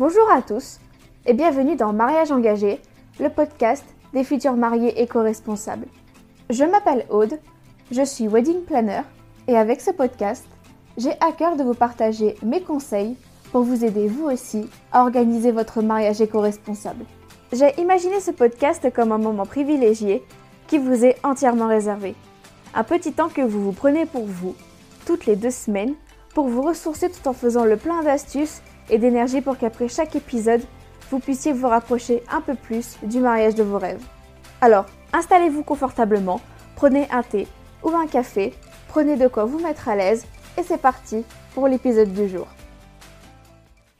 Bonjour à tous et bienvenue dans Mariage engagé, le podcast des futurs mariés éco-responsables. Je m'appelle Aude, je suis wedding planner et avec ce podcast, j'ai à cœur de vous partager mes conseils pour vous aider vous aussi à organiser votre mariage éco-responsable. J'ai imaginé ce podcast comme un moment privilégié qui vous est entièrement réservé. Un petit temps que vous prenez pour vous, toutes les 2 semaines, pour vous ressourcer tout en faisant le plein d'astuces et d'énergie pour qu'après chaque épisode, vous puissiez vous rapprocher un peu plus du mariage de vos rêves. Alors, installez-vous confortablement, prenez un thé ou un café, prenez de quoi vous mettre à l'aise et c'est parti pour l'épisode du jour.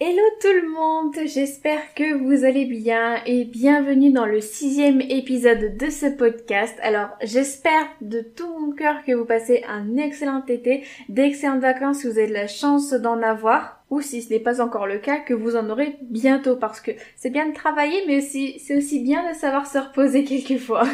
Hello tout le monde, j'espère que vous allez bien et bienvenue dans le 6e épisode de ce podcast. Alors j'espère de tout mon cœur que vous passez un excellent été, d'excellentes vacances si vous avez de la chance d'en avoir, ou si ce n'est pas encore le cas, que vous en aurez bientôt parce que c'est bien de travailler mais c'est aussi bien de savoir se reposer quelquefois.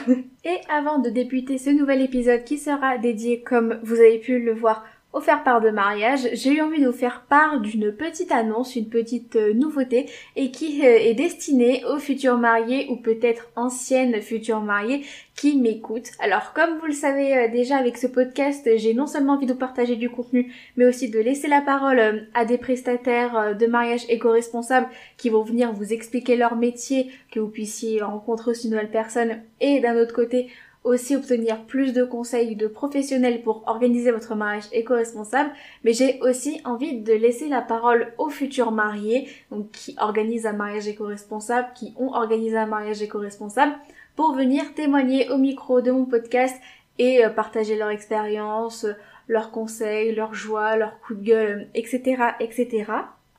Et avant de débuter ce nouvel épisode qui sera dédié, comme vous avez pu le voir, au faire part de mariage, j'ai eu envie de vous faire part d'une petite annonce, une petite nouveauté et qui est destinée aux futurs mariés ou peut-être anciennes futures mariées qui m'écoutent. Alors comme vous le savez déjà avec ce podcast, j'ai non seulement envie de vous partager du contenu mais aussi de laisser la parole à des prestataires de mariage éco-responsables qui vont venir vous expliquer leur métier, que vous puissiez rencontrer aussi une nouvelle personne et d'un autre côté aussi obtenir plus de conseils de professionnels pour organiser votre mariage éco-responsable, mais j'ai aussi envie de laisser la parole aux futurs mariés, donc qui organisent un mariage éco-responsable, qui ont organisé un mariage éco-responsable, pour venir témoigner au micro de mon podcast et partager leur expérience, leurs conseils, leurs joies, leurs coups de gueule, etc., etc.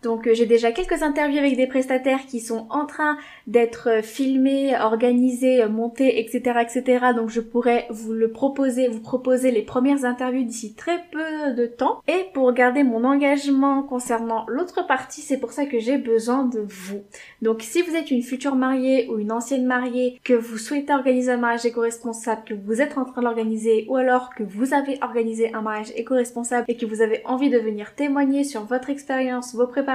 Donc j'ai déjà quelques interviews avec des prestataires qui sont en train d'être filmés, organisés, montés, etc., etc. Donc je pourrais vous proposer les premières interviews d'ici très peu de temps. Et pour garder mon engagement concernant l'autre partie, c'est pour ça que j'ai besoin de vous. Donc si vous êtes une future mariée ou une ancienne mariée, que vous souhaitez organiser un mariage éco-responsable, que vous êtes en train de l'organiser, ou alors que vous avez organisé un mariage éco-responsable et que vous avez envie de venir témoigner sur votre expérience, vos préparatifs,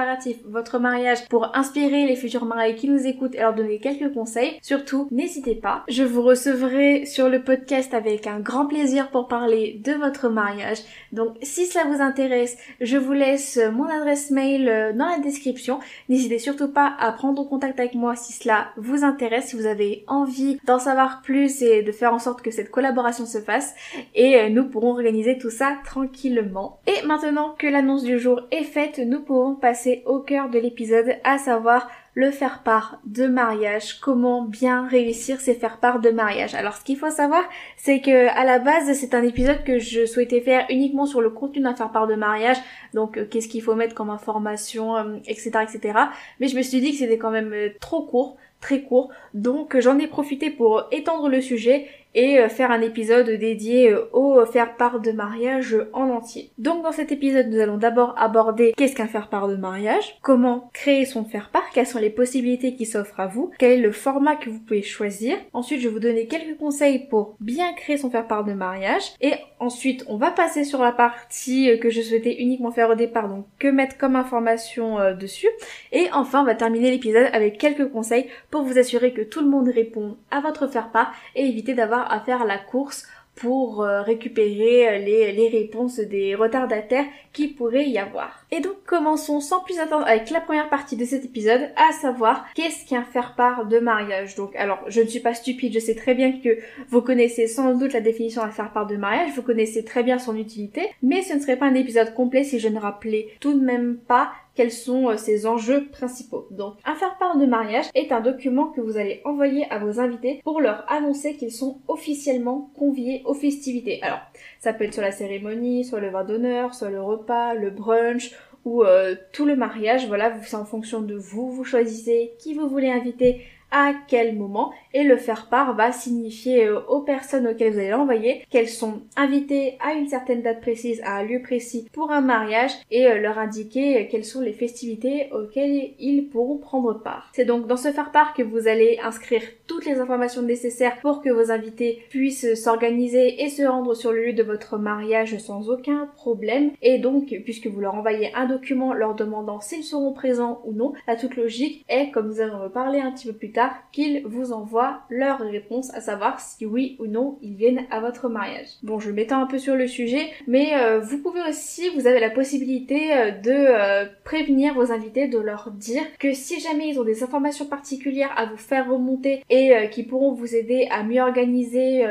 votre mariage pour inspirer les futurs mariés qui nous écoutent et leur donner quelques conseils. Surtout, n'hésitez pas. Je vous recevrai sur le podcast avec un grand plaisir pour parler de votre mariage. Donc, si cela vous intéresse, je vous laisse mon adresse mail dans la description. N'hésitez surtout pas à prendre contact avec moi si cela vous intéresse, si vous avez envie d'en savoir plus et de faire en sorte que cette collaboration se fasse. Et nous pourrons organiser tout ça tranquillement. Et maintenant que l'annonce du jour est faite, nous pourrons passer au cœur de l'épisode, à savoir le faire-part de mariage, comment bien réussir ces faire-part de mariage. Alors ce qu'il faut savoir, c'est que à la base c'est un épisode que je souhaitais faire uniquement sur le contenu d'un faire-part de mariage, donc qu'est-ce qu'il faut mettre comme information, etc., etc. Mais je me suis dit que c'était quand même trop court, très court, donc j'en ai profité pour étendre le sujet et faire un épisode dédié au faire-part de mariage en entier. Donc dans cet épisode, nous allons d'abord aborder qu'est-ce qu'un faire-part de mariage, comment créer son faire-part, quelles sont les possibilités qui s'offrent à vous, quel est le format que vous pouvez choisir. Ensuite, je vais vous donner quelques conseils pour bien créer son faire-part de mariage. Et ensuite, on va passer sur la partie que je souhaitais uniquement faire au départ, donc que mettre comme information dessus. Et enfin, on va terminer l'épisode avec quelques conseils pour vous assurer que tout le monde répond à votre faire-part et éviter d'avoir à faire la course pour récupérer les réponses des retardataires qui pourraient y avoir. Et donc commençons sans plus attendre avec la première partie de cet épisode, à savoir qu'est-ce qu'un faire-part de mariage. Donc alors je ne suis pas stupide, je sais très bien que vous connaissez sans doute la définition d'un faire-part de mariage, vous connaissez très bien son utilité, mais ce ne serait pas un épisode complet si je ne rappelais tout de même pas quels sont ses enjeux principaux. Donc, un faire-part de mariage est un document que vous allez envoyer à vos invités pour leur annoncer qu'ils sont officiellement conviés aux festivités. Alors, ça peut être sur la cérémonie, soit le vin d'honneur, soit le repas, le brunch ou tout le mariage. Voilà, c'est en fonction de vous, vous choisissez qui vous voulez inviter à quel moment, et le faire-part va signifier aux personnes auxquelles vous allez l'envoyer qu'elles sont invitées à une certaine date précise, à un lieu précis pour un mariage, et leur indiquer quelles sont les festivités auxquelles ils pourront prendre part. C'est donc dans ce faire-part que vous allez inscrire toutes les informations nécessaires pour que vos invités puissent s'organiser et se rendre sur le lieu de votre mariage sans aucun problème. Et donc, puisque vous leur envoyez un document leur demandant s'ils seront présents ou non, la toute logique est, comme nous allons en parler un petit peu plus tard, qu'ils vous envoient leur réponse, à savoir si oui ou non ils viennent à votre mariage. Bon, je m'étends un peu sur le sujet, mais vous pouvez aussi, vous avez la possibilité de prévenir vos invités, de leur dire que si jamais ils ont des informations particulières à vous faire remonter et qui pourront vous aider à mieux organiser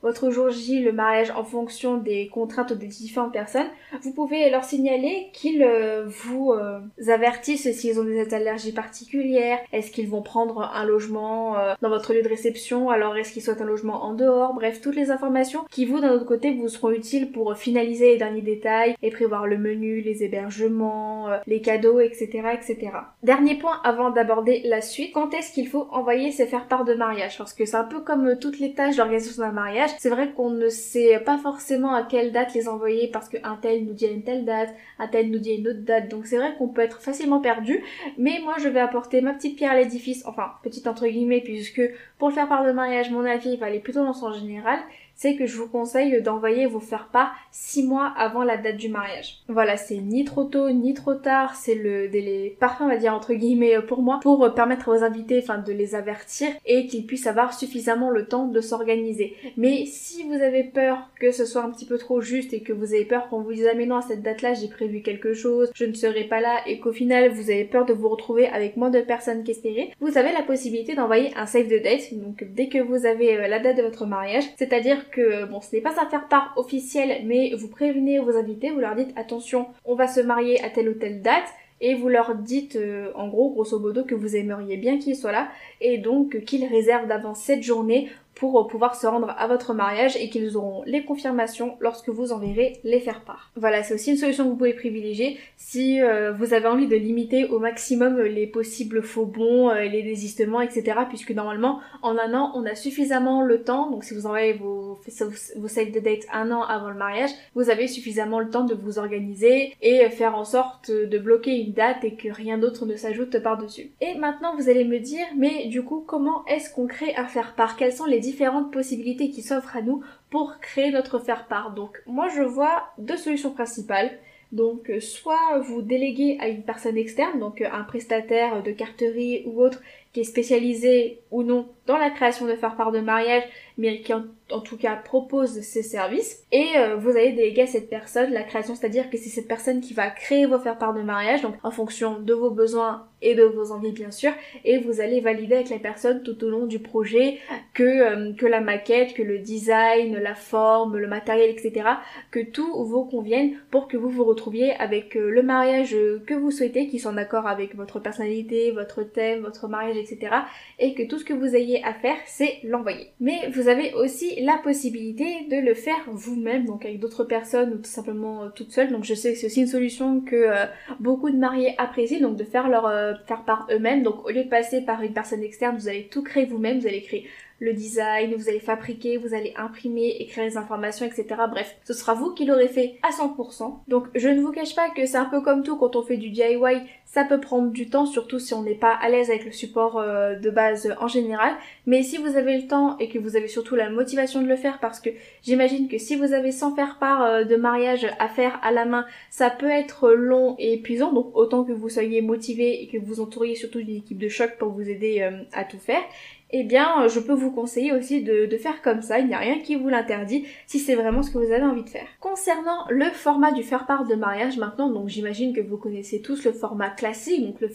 votre jour J, le mariage, en fonction des contraintes des différentes personnes, vous pouvez leur signaler qu'ils vous avertissent s'ils ont des allergies particulières, est-ce qu'ils vont prendre un logement dans votre lieu de réception, alors est-ce qu'ils souhaitent un logement en dehors, bref, toutes les informations qui vous, d'un autre côté, vous seront utiles pour finaliser les derniers détails et prévoir le menu, les hébergements, les cadeaux, etc., etc. Dernier point avant d'aborder la suite, quand est-ce qu'il faut envoyer ces faire-part de mariage? Parce que c'est un peu comme toutes les tâches d'organisation d'un mariage, c'est vrai qu'on ne sait pas forcément à quelle date les envoyer parce qu'un tel nous dit à une telle date, un tel nous dit à une autre date, donc c'est vrai qu'on peut être facilement perdu, mais moi je vais apporter ma petite pierre à l'édifice, enfin petite entre guillemets, puisque pour le faire-part de mariage, mon avis va aller plutôt dans le sens général, c'est que je vous conseille d'envoyer vos faire-part 6 mois avant la date du mariage. Voilà, c'est ni trop tôt ni trop tard, c'est le délai parfait, on va dire entre guillemets pour moi, pour permettre à vos invités de les avertir et qu'ils puissent avoir suffisamment le temps de s'organiser. Mais si vous avez peur que ce soit un petit peu trop juste et que vous avez peur qu'on vous dise ah mais non à cette date-là j'ai prévu quelque chose, je ne serai pas là et qu'au final vous avez peur de vous retrouver avec moins de personnes qu'espéré, vous avez la possibilité d'envoyer un save the date, donc dès que vous avez la date de votre mariage, c'est-à-dire que bon, ce n'est pas un faire-part officiel, mais vous prévenez vos invités, vous leur dites attention, on va se marier à telle ou telle date, et vous leur dites en gros, grosso modo, que vous aimeriez bien qu'ils soient là, et donc qu'ils réservent d'avance cette journée pour pouvoir se rendre à votre mariage et qu'ils auront les confirmations lorsque vous enverrez les faire-part. Voilà, c'est aussi une solution que vous pouvez privilégier si vous avez envie de limiter au maximum les possibles faux bons, les désistements, etc. Puisque normalement, en un an, on a suffisamment le temps, donc si vous envoyez vos save the date un an avant le mariage, vous avez suffisamment le temps de vous organiser et faire en sorte de bloquer une date et que rien d'autre ne s'ajoute par-dessus. Et maintenant, vous allez me dire, mais du coup, comment est-ce qu'on crée un faire-part? Quelles sont les différentes possibilités qui s'offrent à nous pour créer notre faire-part? Donc moi je vois deux solutions principales. Donc soit vous déléguez à une personne externe, donc un prestataire de carterie ou autre qui est spécialisé ou non dans la création de faire-part de mariage, mais qui en tout cas propose ses services, et vous allez déléguer à cette personne la création, c'est-à-dire que c'est cette personne qui va créer vos faire-part de mariage, donc en fonction de vos besoins et de vos envies bien sûr, et vous allez valider avec la personne tout au long du projet que la maquette, que le design, la forme, le matériel, etc., que tout vous convienne pour que vous vous retrouviez avec le mariage que vous souhaitez, qui soit en accord avec votre personnalité, votre thème, votre mariage, etc., et que tout ce que vous ayez à faire, c'est l'envoyer. Mais vous avez aussi la possibilité de le faire vous-même, donc avec d'autres personnes ou tout simplement toute seule. Donc je sais que c'est aussi une solution que beaucoup de mariés apprécient, donc de faire leur faire par eux-mêmes. Donc au lieu de passer par une personne externe, vous allez tout créer vous-même, vous allez créer le design, vous allez fabriquer, vous allez imprimer, écrire les informations, etc. Bref, ce sera vous qui l'aurez fait à 100%. Donc je ne vous cache pas que c'est un peu comme tout, quand on fait du DIY, ça peut prendre du temps, surtout si on n'est pas à l'aise avec le support de base en général. Mais si vous avez le temps et que vous avez surtout la motivation de le faire, parce que j'imagine que si vous avez 100 faire-part de mariage à faire à la main, ça peut être long et épuisant, donc autant que vous soyez motivé et que vous entouriez surtout d'une équipe de choc pour vous aider à tout faire. Eh bien, je peux vous conseiller aussi de faire comme ça, il n'y a rien qui vous l'interdit si c'est vraiment ce que vous avez envie de faire. Concernant le format du faire-part de mariage maintenant, donc j'imagine que vous connaissez tous le format classique, donc le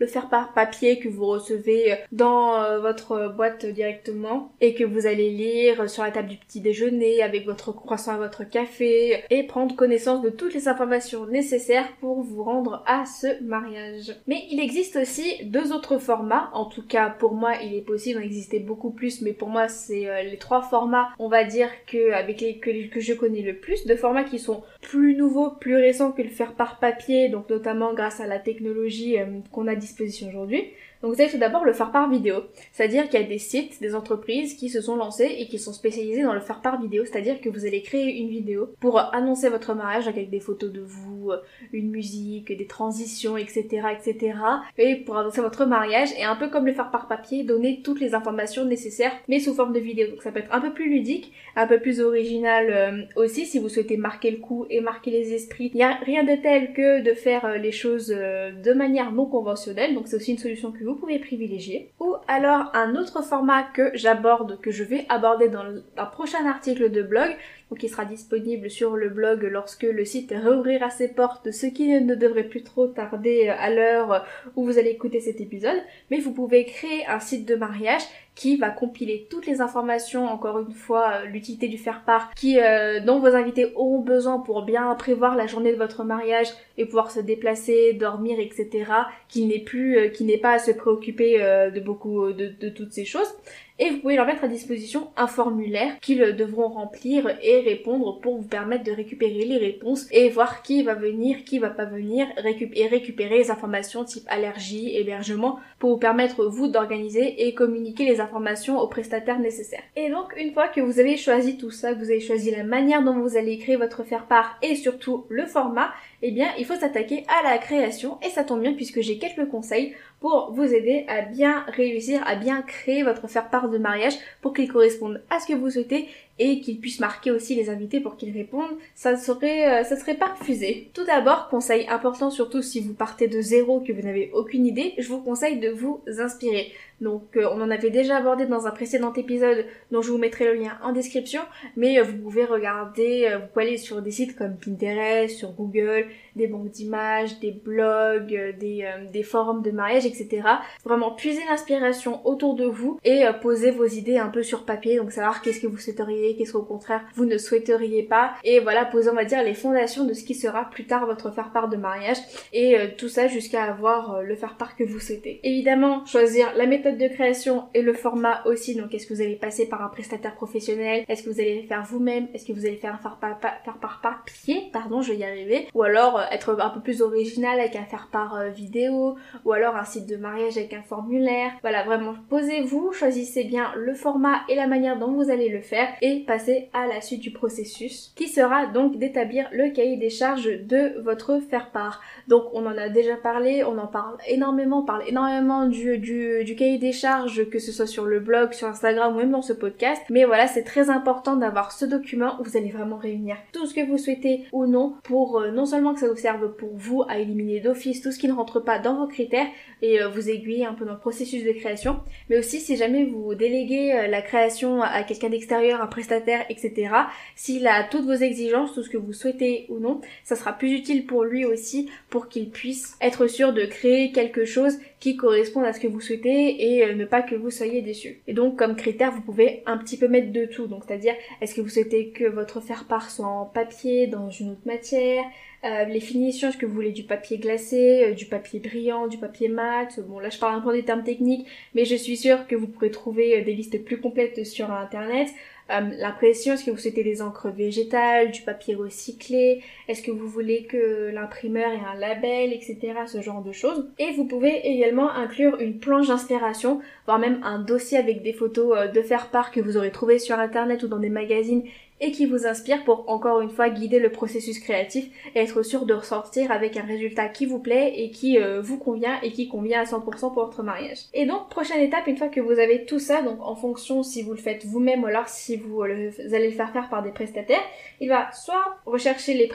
faire-part papier que vous recevez dans votre boîte directement et que vous allez lire sur la table du petit déjeuner avec votre croissant et votre café et prendre connaissance de toutes les informations nécessaires pour vous rendre à ce mariage. Mais il existe aussi deux autres formats, en tout cas pour moi il est possible d'en exister beaucoup plus, mais pour moi c'est les trois formats, on va dire que je connais le plus, de formats qui sont plus nouveaux, plus récents que le faire-part papier, donc notamment grâce à la technologie qu'on a à disposition aujourd'hui. Donc vous avez tout d'abord le faire-part vidéo, c'est-à-dire qu'il y a des sites, des entreprises qui se sont lancées et qui sont spécialisées dans le faire-part vidéo, c'est-à-dire que vous allez créer une vidéo pour annoncer votre mariage avec des photos de vous, une musique, des transitions, etc., etc. Et pour annoncer votre mariage, et un peu comme le faire-part papier, donner toutes les informations nécessaires, mais sous forme de vidéo. Donc ça peut être un peu plus ludique, un peu plus original aussi, si vous souhaitez marquer le coup et marquer les esprits. Il n'y a rien de tel que de faire les choses de manière non conventionnelle, donc c'est aussi une solution que vous pouvez privilégier. Ou alors un autre format que je vais aborder dans un prochain article de blog, donc qui sera disponible sur le blog lorsque le site réouvrira ses portes, ce qui ne devrait plus trop tarder à l'heure où vous allez écouter cet épisode. Mais vous pouvez créer un site de mariage qui va compiler toutes les informations, encore une fois, l'utilité du faire-part, dont vos invités auront besoin pour bien prévoir la journée de votre mariage et pouvoir se déplacer, dormir, etc. Qu'il n'ait pas à se préoccuper de toutes ces choses. Et vous pouvez leur mettre à disposition un formulaire qu'ils devront remplir et répondre pour vous permettre de récupérer les réponses et voir qui va venir, qui va pas venir, et récupérer les informations type allergie, hébergement, pour vous permettre vous d'organiser et communiquer les informations aux prestataires nécessaires. Et donc une fois que vous avez choisi tout ça, que vous avez choisi la manière dont vous allez créer votre faire-part et surtout le format, eh bien il faut s'attaquer à la création, et ça tombe bien puisque j'ai quelques conseils pour vous aider à bien réussir, à bien créer votre faire-part de mariage pour qu'il corresponde à ce que vous souhaitez et qu'il puisse marquer aussi les invités pour qu'ils répondent. Ça serait pas refusé. Tout d'abord, conseil important, surtout si vous partez de zéro, que vous n'avez aucune idée, je vous conseille de vous inspirer. Donc on en avait déjà abordé dans un précédent épisode dont je vous mettrai le lien en description, mais vous pouvez regarder, vous pouvez aller sur des sites comme Pinterest, sur Google, des banques d'images, des blogs, des forums de mariage, etc. Vraiment puiser l'inspiration autour de vous et poser vos idées un peu sur papier, donc savoir qu'est-ce que vous souhaiteriez, qu'est-ce qu'au contraire vous ne souhaiteriez pas, et voilà, poser on va dire les fondations de ce qui sera plus tard votre faire-part de mariage, et tout ça jusqu'à avoir le faire-part que vous souhaitez. Évidemment, choisir la méthode de création et le format aussi, donc est-ce que vous allez passer par un prestataire professionnel, est-ce que vous allez le faire vous-même, est-ce que vous allez faire un faire-part papier, je vais y arriver, ou alors être un peu plus original avec un faire-part vidéo, ou alors un site de mariage avec un formulaire. Voilà, vraiment posez-vous, choisissez bien le format et la manière dont vous allez le faire et passez à la suite du processus qui sera donc d'établir le cahier des charges de votre faire-part. Donc on en a déjà parlé, on parle énormément du cahier des charges, que ce soit sur le blog, sur Instagram ou même dans ce podcast, mais voilà, c'est très important d'avoir ce document où vous allez vraiment réunir tout ce que vous souhaitez ou non pour non seulement que ça vous serve pour vous à éliminer d'office tout ce qui ne rentre pas dans vos critères et vous aiguiller un peu dans le processus de création, mais aussi si jamais vous déléguez la création à quelqu'un d'extérieur, un prestataire, etc., s'il a toutes vos exigences, tout ce que vous souhaitez ou non, ça sera plus utile pour lui aussi, pour qu'il puisse être sûr de créer quelque chose qui corresponde à ce que vous souhaitez et ne pas que vous soyez déçus. Et donc comme critère, vous pouvez un petit peu mettre de tout, donc c'est-à-dire est-ce que vous souhaitez que votre faire-part soit en papier, dans une autre matière, les finitions, est-ce que vous voulez du papier glacé, du papier brillant, du papier mat. Bon là je parle un peu des termes techniques, mais je suis sûre que vous pourrez trouver des listes plus complètes sur internet. L'impression, est-ce que vous souhaitez des encres végétales, du papier recyclé, est-ce que vous voulez que l'imprimeur ait un label, etc., ce genre de choses. Et vous pouvez également inclure une planche d'inspiration, voire même un dossier avec des photos de faire-part que vous aurez trouvé sur internet ou dans des magazines et qui vous inspire pour encore une fois guider le processus créatif et être sûr de ressortir avec un résultat qui vous plaît et qui vous convient et qui convient à 100% pour votre mariage. Et donc prochaine étape, une fois que vous avez tout ça, donc en fonction si vous le faites vous-même ou alors si vous allez le faire par des prestataires, il va soit rechercher le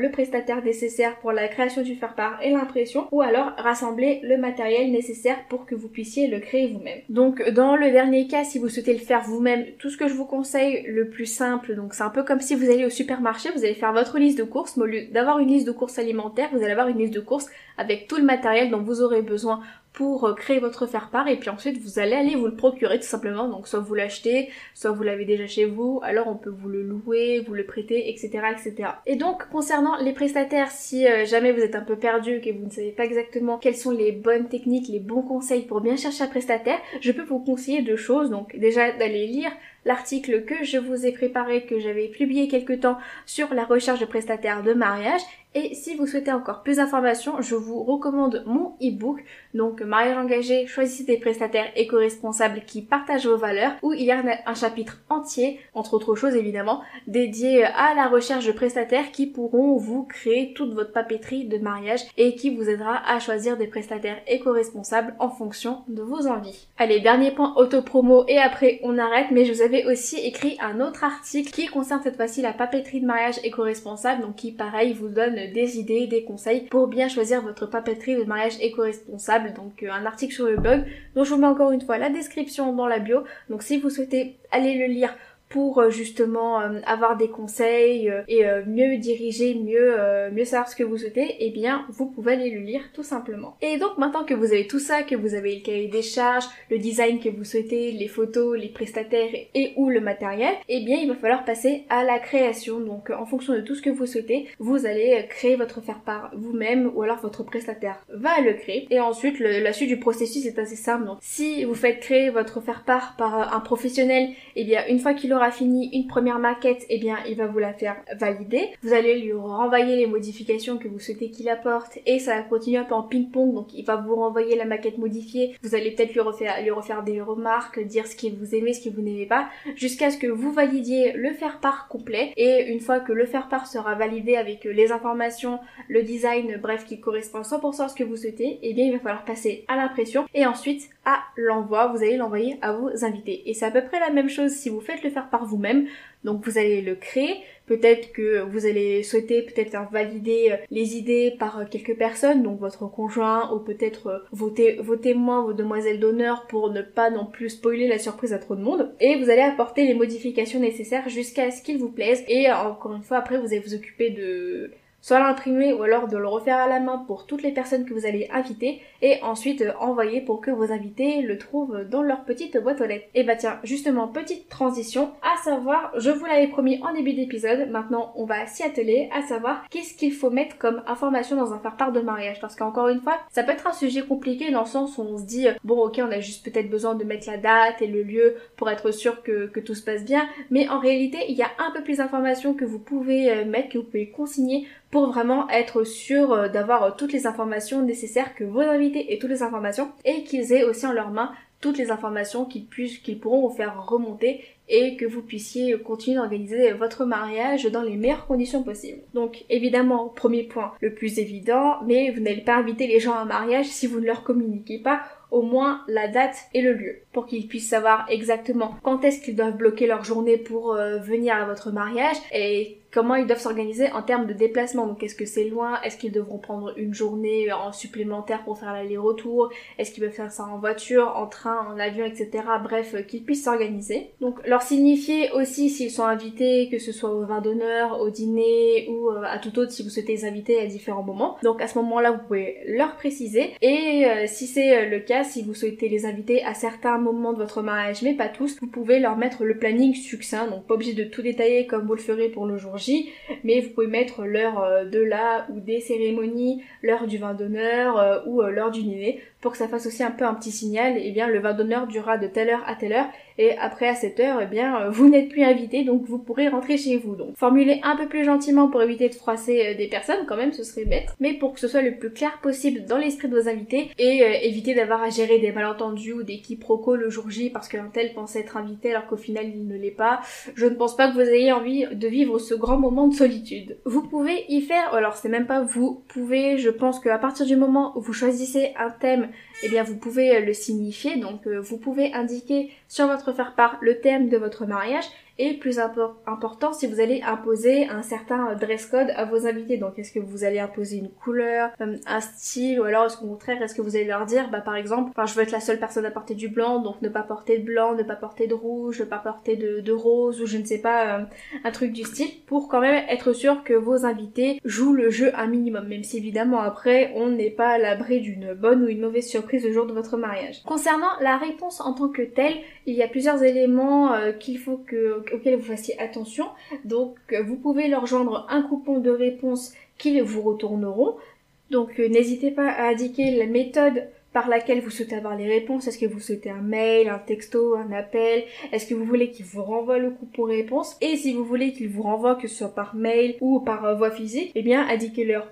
prestataire nécessaire pour la création du faire-part et l'impression, ou alors rassembler le matériel nécessaire pour que vous puissiez le créer vous-même. Donc dans le dernier cas, si vous souhaitez le faire vous-même, tout ce que je vous conseille, le plus simple, donc c'est un peu comme si vous allez au supermarché, vous allez faire votre liste de courses, mais au lieu d'avoir une liste de courses alimentaire, vous allez avoir une liste de courses avec tout le matériel dont vous aurez besoin pour créer votre faire-part, et puis ensuite vous allez aller vous le procurer tout simplement, donc soit vous l'achetez, soit vous l'avez déjà chez vous, alors on peut vous le louer, vous le prêter, etc., etc. Et donc concernant les prestataires, si jamais vous êtes un peu perdu, que vous ne savez pas exactement quelles sont les bonnes techniques, les bons conseils pour bien chercher un prestataire, je peux vous conseiller deux choses. Donc déjà d'aller lire l'article que je vous ai préparé, que j'avais publié quelque temps sur la recherche de prestataires de mariage, Et si vous souhaitez encore plus d'informations, je vous recommande mon e-book, donc Mariage engagé, choisissez des prestataires éco-responsables qui partagent vos valeurs, où il y a un chapitre entier, entre autres choses évidemment, dédié à la recherche de prestataires qui pourront vous créer toute votre papeterie de mariage et qui vous aidera à choisir des prestataires éco-responsables en fonction de vos envies. Allez, dernier point auto-promo et après on arrête, mais je vous avais aussi écrit un autre article qui concerne cette fois-ci la papeterie de mariage éco-responsable, donc qui pareil vous donne des idées, des conseils pour bien choisir votre papeterie de mariage éco-responsable, donc un article sur le blog dont je vous mets encore une fois la description dans la bio, donc si vous souhaitez aller le lire pour justement avoir des conseils et mieux diriger, mieux savoir ce que vous souhaitez, eh bien vous pouvez aller le lire tout simplement. Et donc maintenant que vous avez tout ça, que vous avez le cahier des charges, le design que vous souhaitez, les photos, les prestataires et ou le matériel, eh bien il va falloir passer à la création. Donc en fonction de tout ce que vous souhaitez, vous allez créer votre faire-part vous-même ou alors votre prestataire va le créer. Et ensuite la suite du processus est assez simple. Donc si vous faites créer votre faire-part par un professionnel, eh bien une fois qu'il aura fini une première maquette, eh bien il va vous la faire valider. Vous allez lui renvoyer les modifications que vous souhaitez qu'il apporte et ça va continuer un peu en ping-pong, donc il va vous renvoyer la maquette modifiée. Vous allez peut-être lui refaire des remarques, dire ce que vous aimez, ce que vous n'aimez pas, jusqu'à ce que vous validiez le faire-part complet. Et une fois que le faire-part sera validé avec les informations, le design, bref, qui correspond 100% à ce que vous souhaitez, eh bien il va falloir passer à l'impression et ensuite à l'envoi. Vous allez l'envoyer à vos invités. Et c'est à peu près la même chose si vous faites le faire par vous-même. Donc vous allez le créer, peut-être que vous allez souhaiter peut-être faire valider les idées par quelques personnes, donc votre conjoint ou peut-être vos témoins, vos demoiselles d'honneur pour ne pas non plus spoiler la surprise à trop de monde. Et vous allez apporter les modifications nécessaires jusqu'à ce qu'il vous plaise. Et encore une fois, après vous allez vous occuper de soit l'imprimer ou alors de le refaire à la main pour toutes les personnes que vous allez inviter et ensuite envoyer pour que vos invités le trouvent dans leur petite boîte aux lettres. Et bah tiens, justement, petite transition, à savoir, je vous l'avais promis en début d'épisode, maintenant on va s'y atteler, à savoir qu'est-ce qu'il faut mettre comme information dans un faire-part de mariage, parce qu'encore une fois, ça peut être un sujet compliqué dans le sens où on se dit, bon ok, on a juste peut-être besoin de mettre la date et le lieu pour être sûr que tout se passe bien, mais en réalité, il y a un peu plus d'informations que vous pouvez mettre, que vous pouvez consigner pour vraiment être sûr d'avoir toutes les informations nécessaires que vos invités aient toutes les informations et qu'ils aient aussi en leur main toutes les informations qu'ils pourront vous faire remonter et que vous puissiez continuer d'organiser votre mariage dans les meilleures conditions possibles. Donc évidemment, premier point, le plus évident, mais vous n'allez pas inviter les gens à un mariage si vous ne leur communiquez pas au moins la date et le lieu, pour qu'ils puissent savoir exactement quand est-ce qu'ils doivent bloquer leur journée pour venir à votre mariage et comment ils doivent s'organiser en termes de déplacement. Donc est-ce que c'est loin? Est-ce qu'ils devront prendre une journée en supplémentaire pour faire l'aller-retour? Est-ce qu'ils peuvent faire ça en voiture, en train, en avion, etc. Bref, qu'ils puissent s'organiser. Donc leur signifier aussi s'ils sont invités, que ce soit au vin d'honneur, au dîner ou à tout autre si vous souhaitez les inviter à différents moments. Donc à ce moment-là, vous pouvez leur préciser. Et si c'est le cas, si vous souhaitez les inviter à certains moments de votre mariage, mais pas tous, vous pouvez leur mettre le planning succinct. Donc pas obligé de tout détailler comme vous le ferez pour le jour J, mais vous pouvez mettre l'heure de la ou des cérémonies, l'heure du vin d'honneur ou l'heure du dîner, pour que ça fasse aussi un peu un petit signal. Et bien le vin d'honneur durera de telle heure à telle heure, et après à cette heure, eh bien vous n'êtes plus invité, donc vous pourrez rentrer chez vous. Donc formulez un peu plus gentiment pour éviter de froisser des personnes, quand même ce serait bête, mais pour que ce soit le plus clair possible dans l'esprit de vos invités, et éviter d'avoir à gérer des malentendus ou des quiproquos le jour J parce qu'un tel pensait être invité alors qu'au final il ne l'est pas. Je ne pense pas que vous ayez envie de vivre ce grand moment de solitude. Vous pouvez y faire, alors c'est même pas vous pouvez, je pense qu'à partir du moment où vous choisissez un thème, eh bien vous pouvez le signifier, donc vous pouvez indiquer sur votre faire-part le thème de votre mariage, et plus important, si vous allez imposer un certain dress code à vos invités. Donc est-ce que vous allez imposer une couleur, un style, ou alors est-ce qu'au contraire, est-ce que vous allez leur dire, bah par exemple, je veux être la seule personne à porter du blanc, donc ne pas porter de blanc, ne pas porter de rouge, ne pas porter de rose, ou je ne sais pas, un truc du style, pour quand même être sûr que vos invités jouent le jeu un minimum, même si évidemment après, on n'est pas à l'abri d'une bonne ou une mauvaise surprise le jour de votre mariage. Concernant la réponse en tant que telle, il y a plusieurs éléments qu'il faut auxquels vous fassiez attention. Donc vous pouvez leur joindre un coupon de réponse qu'ils vous retourneront. Donc n'hésitez pas à indiquer la méthode par laquelle vous souhaitez avoir les réponses. Est-ce que vous souhaitez un mail, un texto, un appel? Est-ce que vous voulez qu'il vous renvoie le coupon réponse? Et si vous voulez qu'il vous renvoie, que ce soit par mail ou par voie physique, eh bien indiquez-leur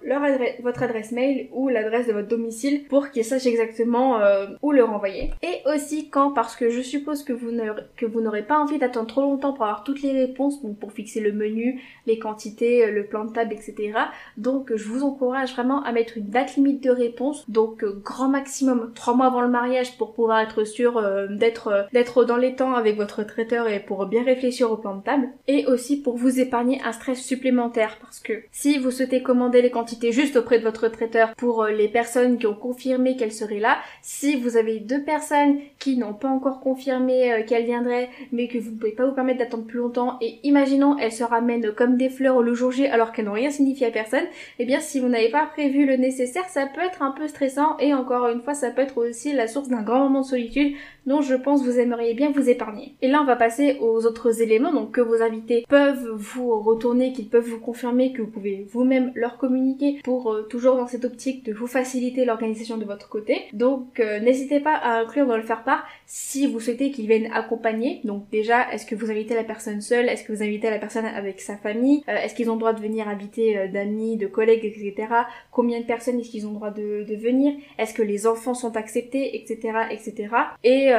votre adresse mail ou l'adresse de votre domicile pour qu'ils sachent exactement où le renvoyer. Et aussi quand, parce que je suppose que vous n'aurez pas envie d'attendre trop longtemps pour avoir toutes les réponses, donc pour fixer le menu, les quantités, le plan de table, etc. Donc je vous encourage vraiment à mettre une date limite de réponse, donc grand maximum 3 mois avant le mariage pour pouvoir être sûr d'être dans les temps avec votre traiteur et pour bien réfléchir au plan de table. Et aussi pour vous épargner un stress supplémentaire, parce que si vous souhaitez commander les quantités juste auprès de votre traiteur pour les personnes qui ont confirmé qu'elles seraient là, si vous avez 2 personnes qui n'ont pas encore confirmé qu'elles viendraient mais que vous ne pouvez pas vous permettre d'attendre plus longtemps et imaginons elles se ramènent comme des fleurs le jour J alors qu'elles n'ont rien signifié à personne, eh bien si vous n'avez pas prévu le nécessaire, ça peut être un peu stressant et encore une fois ça peut être aussi la source d'un grand moment de solitude dont je pense vous aimeriez bien vous épargner. Et là on va passer aux autres éléments, donc que vos invités peuvent vous retourner, qu'ils peuvent vous confirmer, que vous pouvez vous-même leur communiquer pour toujours dans cette optique de vous faciliter l'organisation de votre côté. Donc n'hésitez pas à inclure dans le faire-part si vous souhaitez qu'ils viennent accompagner. Donc déjà, est-ce que vous invitez la personne seule? Est-ce que vous invitez la personne avec sa famille? Est-ce qu'ils ont le droit de venir inviter d'amis, de collègues, etc. Combien de personnes est-ce qu'ils ont le droit de venir? Est-ce que les enfants sont acceptés, etc., etc. Et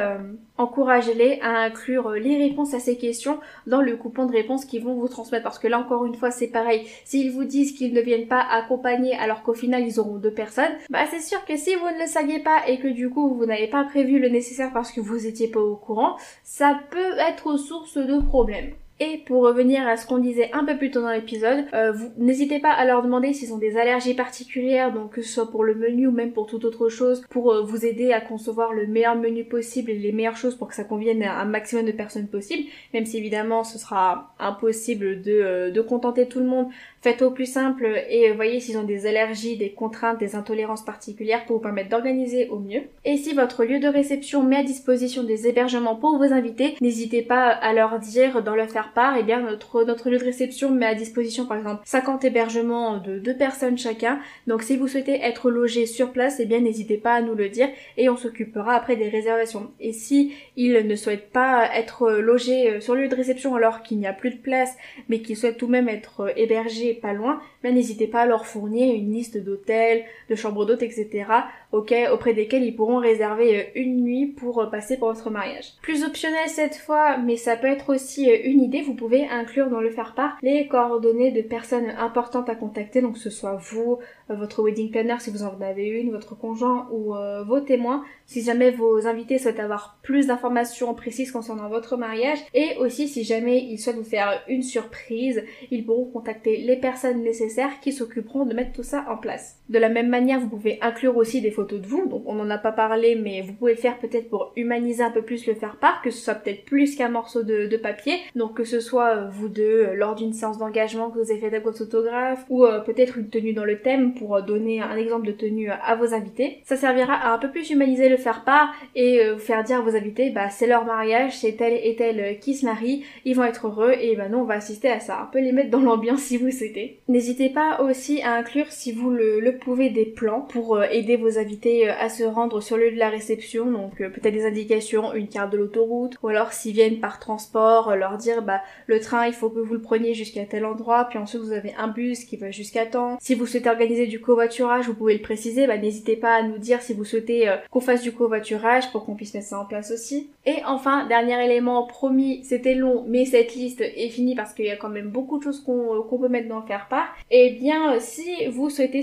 encouragez-les à inclure les réponses à ces questions dans le coupon de réponse qu'ils vont vous transmettre, parce que là encore une fois c'est pareil, s'ils vous disent qu'ils ne viennent pas accompagner alors qu'au final ils auront 2 personnes, bah c'est sûr que si vous ne le saviez pas et que du coup vous n'avez pas prévu le nécessaire parce que vous étiez pas au courant, ça peut être source de problèmes. Et pour revenir à ce qu'on disait un peu plus tôt dans l'épisode, vous n'hésitez pas à leur demander s'ils ont des allergies particulières, donc que ce soit pour le menu ou même pour toute autre chose, pour vous aider à concevoir le meilleur menu possible et les meilleures choses pour que ça convienne à un maximum de personnes possible, même si évidemment ce sera impossible de contenter tout le monde. Faites au plus simple et voyez s'ils ont des allergies, des contraintes, des intolérances particulières pour vous permettre d'organiser au mieux. Et si votre lieu de réception met à disposition des hébergements pour vos invités, n'hésitez pas à leur dire dans le faire-part, eh bien notre lieu de réception met à disposition par exemple 50 hébergements de 2 personnes chacun. Donc si vous souhaitez être logé sur place, eh bien n'hésitez pas à nous le dire et on s'occupera après des réservations. Et si ils ne souhaitent pas être logés sur le lieu de réception alors qu'il n'y a plus de place, mais qu'ils souhaitent tout de même être hébergés pas loin, mais n'hésitez pas à leur fournir une liste d'hôtels, de chambres d'hôtes, etc. auprès desquels ils pourront réserver une nuit pour passer pour votre mariage. Plus optionnel cette fois, mais ça peut être aussi une idée, vous pouvez inclure dans le faire-part les coordonnées de personnes importantes à contacter, donc que ce soit vous, votre wedding planner si vous en avez une, votre conjoint ou vos témoins, si jamais vos invités souhaitent avoir plus d'informations précises concernant votre mariage, et aussi si jamais ils souhaitent vous faire une surprise, ils pourront contacter les personnes nécessaires qui s'occuperont de mettre tout ça en place. De la même manière, vous pouvez inclure aussi des photos de vous, donc on n'en a pas parlé, mais vous pouvez le faire peut-être pour humaniser un peu plus le faire-part, que ce soit peut-être plus qu'un morceau de papier, donc que ce soit vous deux lors d'une séance d'engagement que vous avez fait avec votre photographe, ou peut-être une tenue dans le thème pour donner un exemple de tenue à vos invités. Ça servira à un peu plus humaniser le faire-part et vous faire dire à vos invités, bah c'est leur mariage, c'est tel et tel qui se marie, ils vont être heureux et bah nous on va assister à ça, un peu les mettre dans l'ambiance si vous souhaitez. N'hésitez pas aussi à inclure, si vous le pouvez, des plans pour aider vos invités à se rendre sur le lieu de la réception, donc peut-être des indications, une carte de l'autoroute, ou alors s'ils viennent par transport, leur dire bah le train il faut que vous le preniez jusqu'à tel endroit, puis ensuite vous avez un bus qui va jusqu'à temps. Si vous souhaitez organiser du covoiturage, vous pouvez le préciser, bah n'hésitez pas à nous dire si vous souhaitez qu'on fasse du covoiturage pour qu'on puisse mettre ça en place aussi. Et enfin, dernier élément, promis, c'était long, mais cette liste est finie parce qu'il y a quand même beaucoup de choses qu'on peut mettre dans le faire-part. Et bien, si vous souhaitez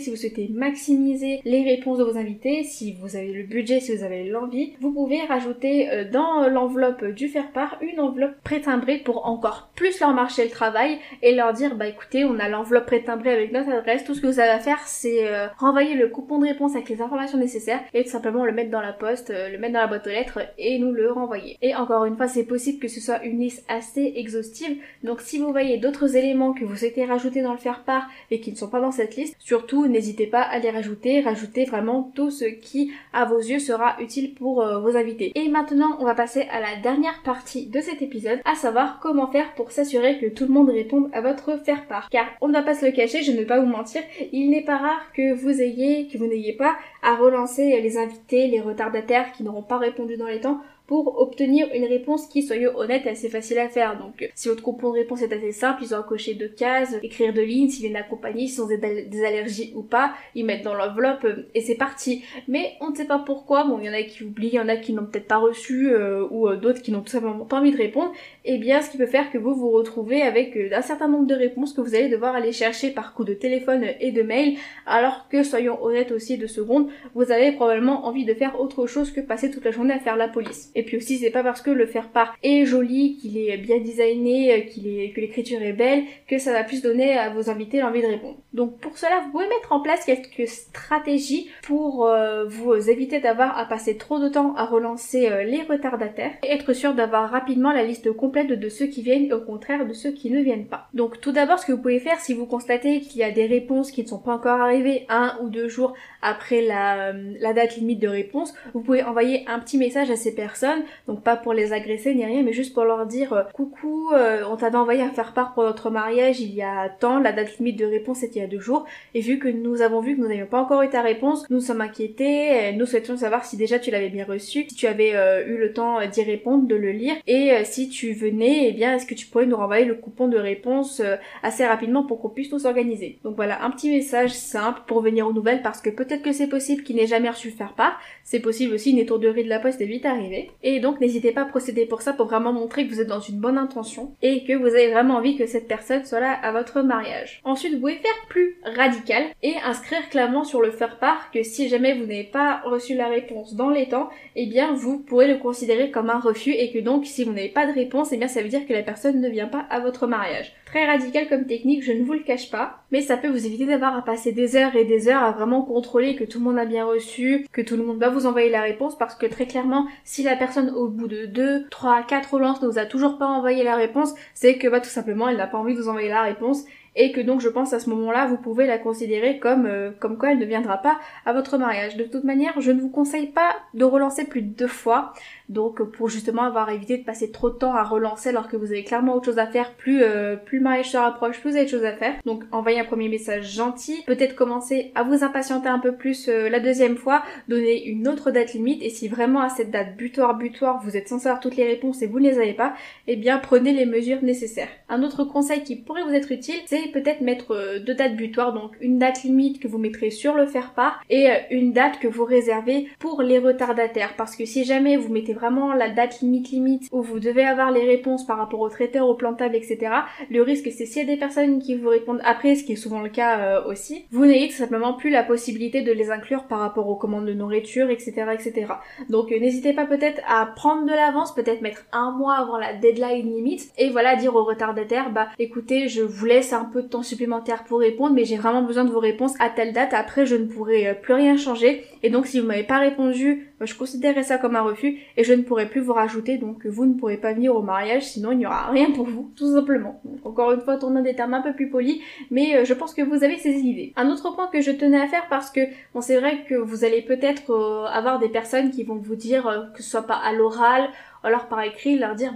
maximiser les réponses de vos invités, si vous avez le budget, si vous avez l'envie, vous pouvez rajouter dans l'enveloppe du faire-part une enveloppe pré-timbrée pour encore plus leur marcher le travail et leur dire bah écoutez, on a l'enveloppe pré-timbrée avec notre adresse, tout ce que vous avez à faire c'est renvoyer le coupon de réponse avec les informations nécessaires et tout simplement le mettre dans la poste, le mettre dans la boîte aux lettres et nous le renvoyer. Et encore une fois, c'est possible que ce soit une liste assez exhaustive, donc si vous voyez d'autres éléments que vous souhaitez rajouter dans le faire-part et qui ne sont pas dans cette liste, surtout n'hésitez pas à les rajoutez vraiment tout ce qui à vos yeux sera utile pour vos invités. Et maintenant on va passer à la dernière partie de cet épisode, à savoir comment faire pour s'assurer que tout le monde réponde à votre faire-part. Car on ne va pas se le cacher, je ne vais pas vous mentir, il n'est pas rare que vous n'ayez pas à relancer les invités, les retardataires qui n'auront pas répondu dans les temps pour obtenir une réponse qui, soyons honnêtes, est assez facile à faire. Donc si votre coupon de réponse est assez simple, ils ont à cocher 2 cases, écrire 2 lignes, s'ils viennent accompagnés, s'ils ont des allergies ou pas, ils mettent dans l'enveloppe et c'est parti. Mais on ne sait pas pourquoi, bon il y en a qui oublient, il y en a qui n'ont peut-être pas reçu ou d'autres qui n'ont tout simplement pas envie de répondre, et bien ce qui peut faire que vous vous retrouvez avec un certain nombre de réponses que vous allez devoir aller chercher par coup de téléphone et de mail, alors que, soyons honnêtes aussi 2 secondes, vous avez probablement envie de faire autre chose que passer toute la journée à faire la police. Et puis aussi, c'est pas parce que le faire-part est joli, qu'il est bien designé, que l'écriture est belle, que ça va plus donner à vos invités l'envie de répondre. Donc pour cela, vous pouvez mettre en place quelques stratégies pour vous éviter d'avoir à passer trop de temps à relancer les retardataires et être sûr d'avoir rapidement la liste complète de ceux qui viennent et au contraire de ceux qui ne viennent pas. Donc tout d'abord, ce que vous pouvez faire si vous constatez qu'il y a des réponses qui ne sont pas encore arrivées 1 ou 2 jours après la date limite de réponse, vous pouvez envoyer un petit message à ces personnes, donc pas pour les agresser ni rien, mais juste pour leur dire coucou, on t'avait envoyé un faire-part pour notre mariage il y a temps, la date limite de réponse était il y a 2 jours, et vu que nous avons vu que nous n'avions pas encore eu ta réponse, nous sommes inquiétés, nous souhaitions savoir si déjà tu l'avais bien reçu, si tu avais eu le temps d'y répondre, de le lire, et si tu venais, eh bien est-ce que tu pourrais nous renvoyer le coupon de réponse assez rapidement pour qu'on puisse nous organiser. Donc voilà, un petit message simple pour venir aux nouvelles, parce que peut-être que c'est possible qu'il n'ait jamais reçu le faire-part, c'est possible aussi une étourderie de la poste est vite arrivée, et donc n'hésitez pas à procéder pour ça, pour vraiment montrer que vous êtes dans une bonne intention et que vous avez vraiment envie que cette personne soit là à votre mariage. Ensuite, vous pouvez faire plus radical et inscrire clairement sur le faire-part que si jamais vous n'avez pas reçu la réponse dans les temps, eh bien vous pourrez le considérer comme un refus et que donc si vous n'avez pas de réponse, eh bien ça veut dire que la personne ne vient pas à votre mariage. Très radical comme technique, je ne vous le cache pas, mais ça peut vous éviter d'avoir à passer des heures et des heures à vraiment contrôler que tout le monde a bien reçu, que tout le monde va vous envoyer la réponse, parce que très clairement, si la personne au bout de 2, 3, 4 relances ne vous a toujours pas envoyé la réponse, c'est que tout simplement elle n'a pas envie de vous envoyer la réponse, et que donc je pense à ce moment-là vous pouvez la considérer comme quoi elle ne viendra pas à votre mariage. De toute manière, je ne vous conseille pas de relancer plus de 2 fois, donc pour justement avoir évité de passer trop de temps à relancer alors que vous avez clairement autre chose à faire. Plus le mariage se rapproche, plus vous avez de choses à faire. Donc envoyez un premier message gentil, peut-être commencer à vous impatienter un peu plus la 2e fois, donner une autre date limite, et si vraiment à cette date butoir vous êtes censé avoir toutes les réponses et vous ne les avez pas, eh bien prenez les mesures nécessaires. Un autre conseil qui pourrait vous être utile, c'est peut-être mettre 2 dates butoirs, donc une date limite que vous mettrez sur le faire-part et une date que vous réservez pour les retardataires, parce que si jamais vous mettez vraiment la date limite où vous devez avoir les réponses par rapport au traiteur, au plantable, etc., le risque c'est s'il y a des personnes qui vous répondent après, ce qui est souvent le cas aussi, vous n'ayez tout simplement plus la possibilité de les inclure par rapport aux commandes de nourriture, etc., etc. Donc n'hésitez pas peut-être à prendre de l'avance, peut-être mettre 1 mois avant la deadline limite, et voilà, dire aux retardataires, écoutez, je vous laisse un peu de temps supplémentaire pour répondre, mais j'ai vraiment besoin de vos réponses à telle date, après je ne pourrai plus rien changer, et donc si vous m'avez pas répondu, je considérerais ça comme un refus, et je ne pourrai plus vous rajouter, donc vous ne pourrez pas venir au mariage, sinon il n'y aura rien pour vous, tout simplement. Donc, encore une fois, tournant des termes un peu plus polis, mais je pense que vous avez ces idées. Un autre point que je tenais à faire, parce que bon, c'est vrai que vous allez peut-être avoir des personnes qui vont vous dire, que ce soit pas à l'oral, ou alors par écrit, leur dire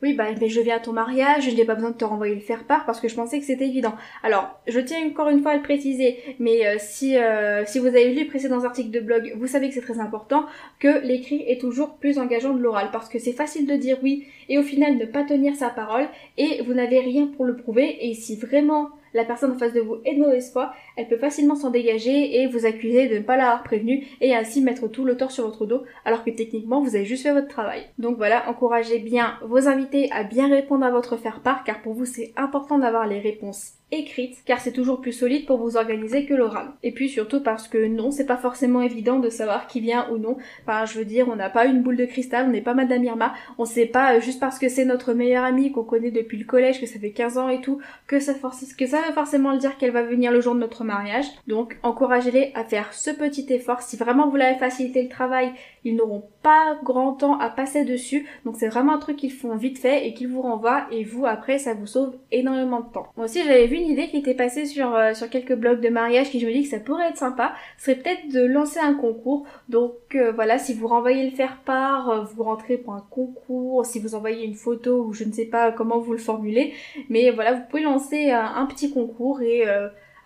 oui, mais je viens à ton mariage, je n'ai pas besoin de te renvoyer le faire-part parce que je pensais que c'était évident. Alors, je tiens encore une fois à le préciser, mais si vous avez lu les précédents articles de blog, vous savez que c'est très important que l'écrit est toujours plus engageant de l'oral, parce que c'est facile de dire oui et au final ne pas tenir sa parole et vous n'avez rien pour le prouver, et si vraiment la personne en face de vous est de mauvaise foi, elle peut facilement s'en dégager et vous accuser de ne pas l'avoir prévenu et ainsi mettre tout le tort sur votre dos, alors que techniquement vous avez juste fait votre travail. Donc voilà, encouragez bien vos invités à bien répondre à votre faire-part, car pour vous c'est important d'avoir les réponses écrites, car c'est toujours plus solide pour vous organiser que l'oral. Et puis surtout parce que non, c'est pas forcément évident de savoir qui vient ou non. Enfin, je veux dire, on n'a pas une boule de cristal, on n'est pas Madame Irma, on sait pas juste parce que c'est notre meilleure amie qu'on connaît depuis le collège, que ça fait 15 ans et tout, que ça veut forcément le dire qu'elle va venir le jour de notre mariage. Donc encouragez-les à faire ce petit effort. Si vraiment vous l'avez facilité le travail, ils n'auront pas grand temps à passer dessus, donc c'est vraiment un truc qu'ils font vite fait et qu'ils vous renvoient, et vous après ça vous sauve énormément de temps. Moi aussi j'avais vu une idée qui était passée sur quelques blogs de mariage, qui je me dis que ça pourrait être sympa, serait peut-être de lancer un concours. Donc voilà, si vous renvoyez le faire-part, vous rentrez pour un concours, si vous envoyez une photo ou je ne sais pas comment vous le formulez, mais voilà, vous pouvez lancer un petit concours et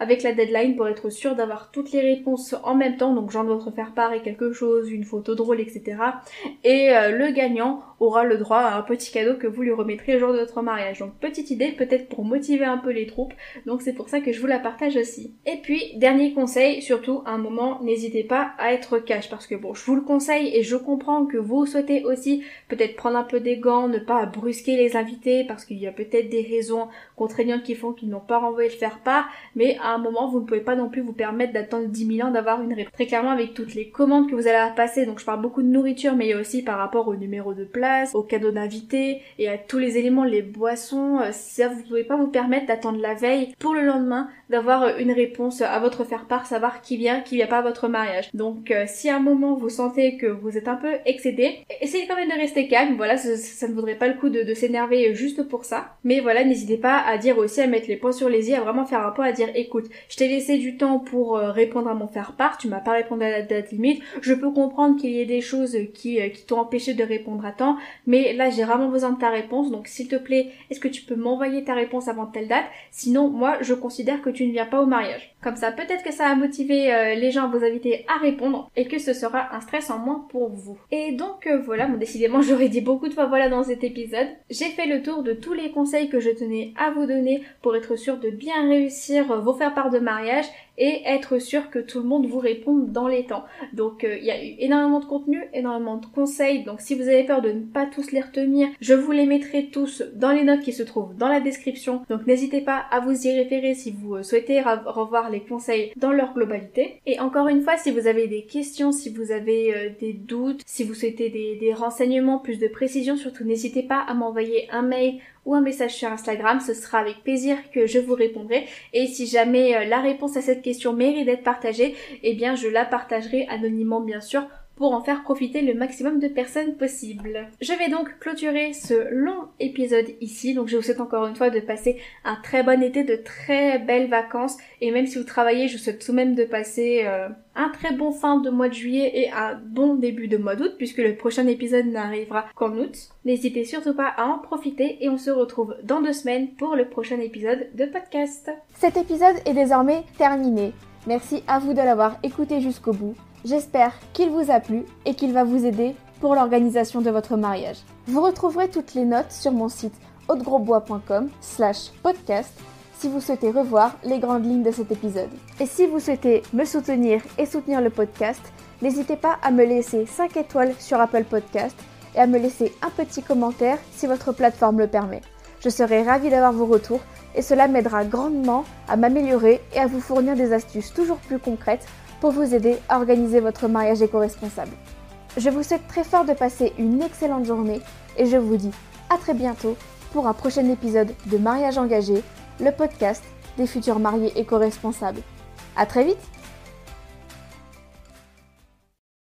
avec la deadline pour être sûr d'avoir toutes les réponses en même temps, donc genre de votre faire-part et quelque chose, une photo drôle, etc. Et le gagnant aura le droit à un petit cadeau que vous lui remettrez le jour de votre mariage. Donc petite idée peut-être pour motiver un peu les troupes, donc c'est pour ça que je vous la partage aussi. Et puis dernier conseil, surtout à un moment, n'hésitez pas à être cash, parce que bon, je vous le conseille et je comprends que vous souhaitez aussi peut-être prendre un peu des gants, ne pas brusquer les invités, parce qu'il y a peut-être des raisons contraignantes qui font qu'ils n'ont pas renvoyé le faire-part, mais à un moment vous ne pouvez pas non plus vous permettre d'attendre 10 000 ans d'avoir une réponse. Très clairement avec toutes les commandes que vous allez passer, donc je parle beaucoup de nourriture, mais il y a aussi par rapport au numéro de place, aux cadeaux d'invités et à tous les éléments, les boissons, ça vous pouvez pas vous permettre d'attendre la veille pour le lendemain d'avoir une réponse à votre faire-part, savoir qui vient pas à votre mariage. Donc si à un moment vous sentez que vous êtes un peu excédé, essayez quand même de rester calme, voilà, ça ne vaudrait pas le coup de s'énerver juste pour ça. Mais voilà, n'hésitez pas à dire aussi, à mettre les points sur les i, à vraiment faire un point, à dire écoute, je t'ai laissé du temps pour répondre à mon faire-part, tu m'as pas répondu à la date limite, je peux comprendre qu'il y ait des choses qui t'ont empêché de répondre à temps, mais là j'ai vraiment besoin de ta réponse, donc s'il te plaît, est-ce que tu peux m'envoyer ta réponse avant telle date? Sinon, moi je considère que tu ne viens pas au mariage. Comme ça, peut-être que ça va motiver les gens à vous inviter à répondre et que ce sera un stress en moins pour vous. Et donc voilà, bon décidément j'aurais dit beaucoup de fois voilà dans cet épisode. J'ai fait le tour de tous les conseils que je tenais à vous donner pour être sûr de bien réussir vos faire-part de mariage et être sûr que tout le monde vous réponde dans les temps. Donc il y a eu énormément de contenu, énormément de conseils, donc si vous avez peur de ne pas tous les retenir, je vous les mettrai tous dans les notes qui se trouvent dans la description, donc n'hésitez pas à vous y référer si vous souhaitez revoir les conseils dans leur globalité. Et encore une fois, si vous avez des questions, si vous avez des doutes, si vous souhaitez des renseignements, plus de précision, surtout n'hésitez pas à m'envoyer un mail ou un message sur Instagram, ce sera avec plaisir que je vous répondrai. Et si jamais la réponse à cette question mérite d'être partagée, eh bien je la partagerai anonymement bien sûr, pour en faire profiter le maximum de personnes possible. Je vais donc clôturer ce long épisode ici, donc je vous souhaite encore une fois de passer un très bon été, de très belles vacances, et même si vous travaillez, je vous souhaite tout de même de passer un très bon fin de mois de juillet et un bon début de mois d'août, puisque le prochain épisode n'arrivera qu'en août. N'hésitez surtout pas à en profiter, et on se retrouve dans 2 semaines pour le prochain épisode de podcast. Cet épisode est désormais terminé. Merci à vous de l'avoir écouté jusqu'au bout. J'espère qu'il vous a plu et qu'il va vous aider pour l'organisation de votre mariage. Vous retrouverez toutes les notes sur mon site audegrosbois.com/podcast si vous souhaitez revoir les grandes lignes de cet épisode. Et si vous souhaitez me soutenir et soutenir le podcast, n'hésitez pas à me laisser 5 étoiles sur Apple Podcast et à me laisser un petit commentaire si votre plateforme le permet. Je serai ravie d'avoir vos retours et cela m'aidera grandement à m'améliorer et à vous fournir des astuces toujours plus concrètes pour vous aider à organiser votre mariage éco-responsable. Je vous souhaite très fort de passer une excellente journée et je vous dis à très bientôt pour un prochain épisode de Mariage engagé, le podcast des futurs mariés éco-responsables. À très vite!